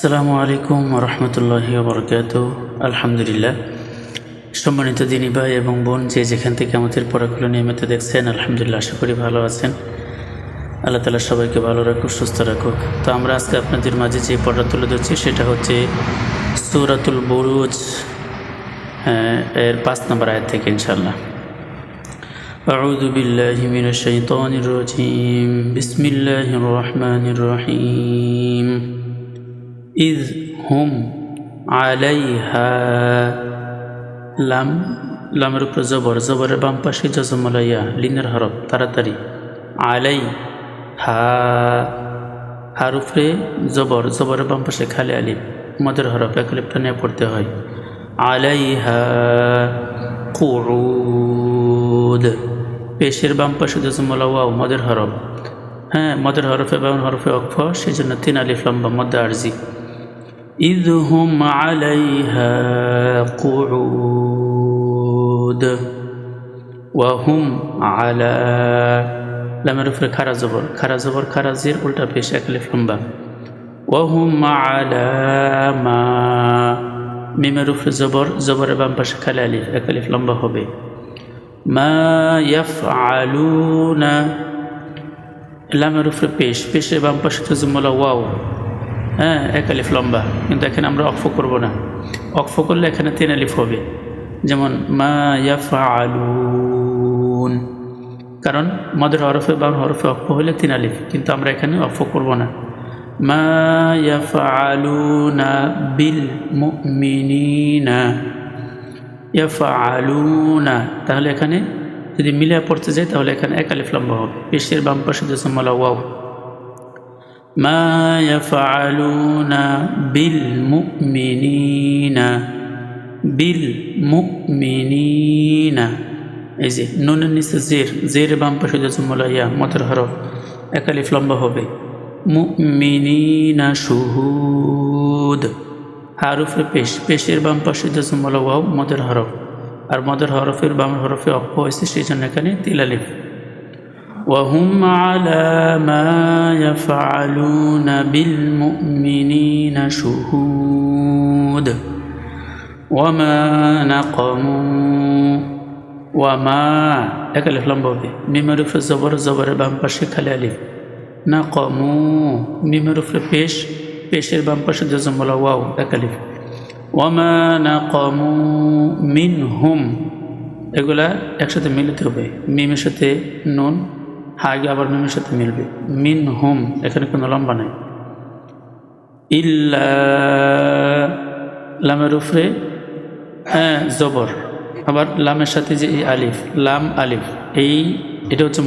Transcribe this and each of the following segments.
আসসালামু আলাইকুম রহমতুল্লাহি ওবরকাতুহ। আলহামদুলিল্লাহ। সম্মানিত দিনী ভাই এবং বোন, যে যেখান থেকে আমাদের পড়াগুলো নিয়মিত দেখছেন, আলহামদুলিল্লাহ, আশা করি ভালো আছেন। আল্লাহ তাআলা সবাইকে ভালো রাখুক, সুস্থ রাখুক। তো আমরা আজকে আপনাদের মাঝে যে পড়া তুলে ধরছি সেটা হচ্ছে সূরাতুল বুরুজ এর 5 নম্বর আয়াত থেকে ইনশাআল্লাহ। আউযু বিল্লাহি মিনাশ শাইতানির রাজীম। বিসমিল্লাহির রহমানির রহিম। ইয হুম আলাইহা, লামের উপরে জবরের বাম পাশে জজমলাইয়া, লিনের হরফ, তাড়াতাড়ি। আলাই হার উপরে জবরের বাম পাশে খালি আলিফ, মদের হরফ, এক আলিফটা নিয়ে পড়তে হয়। আলাইহা কুউদ, পেশের বাম পাশে জজমলা ওয়াও, মদের হরফ। মদের হরফে বাম হরফে অক্ফ, সেই জন্য 3 আলিফ লম্বা মধ্যে আরজি। إذ هم عليها قعود وهم على, লামের উপরে খারা জবর খারাজির উল্টা পেশ, এক আলিফ লম্বা। وهم على ما, মিমের উপরে জবরের বাম পাশে খালি আলিফ, এক আলিফ লম্বা হবে। ما يفعلون, লামের উপরে পেশের বাম পাশে জজমলা ওয়াও, এক আলিফ লম্বা, কিন্তু এখানে আমরা অক্ফ করব না। অক্ফ করলে এখানে 3 আলিফ হবে, যেমন মা ইয়াফআলুন, কারণ মদের হরফে বা হরফে অক্ফ হলে 3 আলিফ, কিন্তু আমরা এখানে অক্ফ করব না। মা ইয়াফআলুনা বিল মুমিনিনা, ইয়াফআলুনা, তাহলে এখানে যদি মিলে পড়তে যায় তাহলে এখানে এক আলিফ লম্বা হবে। পেশের বাম পাশে জজমলা ওয়াও। মা ইয়াফআলুনা বিল মুমিনিনা, বিল মুমিনিনা, এই যে নুনের নিচে জেরের বাম পাশে জজমলা ইয়া, মদের হরফ, এক আলিফ লম্বা হবে। মুমিনিনা শুহুদ, হার উপরে পেশের বাম পাশে জজমলা ওয়াও, মদের হরফ, আর মদের হরফের বাম হরফে অক্ষ হয়েছে, সেই জন্য এখানে 3 আলিফ। وهم على ما يفعلون بالمؤمنين شهود وما نقموا, وما এক আলিফ লম্বা হবে, মিমের উপরে জবরের বাম পাশে খালি আলিফ। নাকমু, মিমের উপরে পেশের বাম পাশে জজমলা ওয়াও, এক আলিফ। وما نقموا منهم, এগুলা একসাথে মিলতে হবে, মিমের সাথে নুন, আগে আবার মিমের সাথে মিলবে। মিন হুম, এখানে কোনো লম্বা নাই। ইল্লা, লামের উপরে জবর, আবার লামের সাথে যে এই আলিফ, লাম আলিফ, এটা হচ্ছে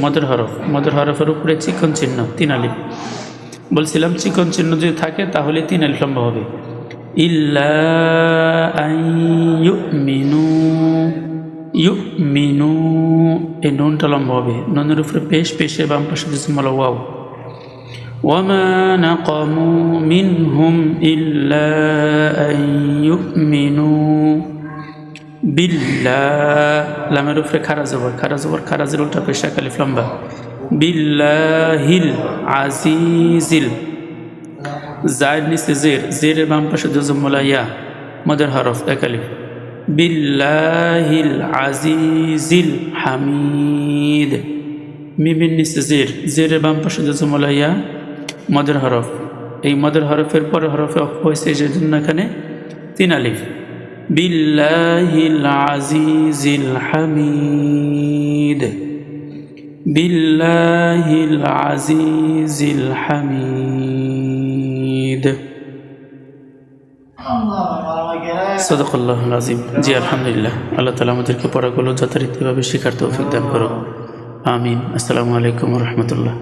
মদের হরফের উপরে চিকন চিহ্ন, 3 আলিফ। বলছিলাম চিকন চিহ্ন যদি থাকে তাহলে 3 আলিফ লম্বা হবে। ইল্লা আন ইউমিনু, ইউমিনু, এই নুনটা লম্বা হবে, নুনের উপরে পেশের বাম পাশে জজমলা ওয়াও। ওয়ামা নাকামু মিনহুম ইল্লা আন ইউমিনু বিল্লাহ, লামের উপরে খারাজের উল্টা পেশ, এক আলিফ লম্বা। বিল্লাহিল আজিজিল, জায়ের নিচে জেরের বাম পাশে জজমলা ইয়া, মদের হরফ, এক আলিফ। বিল্লাহিল আজিজিল হামিদ, মিমের নিচে জেরের বাম পাশে জজমলা ইয়া, মদের হরফ, এই মদের হরফের পরে হরফে অক্ষ হয়েছে, এই জন্য এখানে 3 আলিফ। বিল্লাহিল আজিজিল হামিদ, বিল্লাহিল আজিজিল হামিদ। সাদাকাল্লাহুল আযীম। জি, আলহামদুলিল্লাহ। আল্লাহ তাআলা আমাদেরকে পড়াগুলো যথারীতিভাবে শেখার তৌফিক দান করুন। আমিন। আসসালামু আলাইকুম ওয়া রাহমাতুল্লাহ।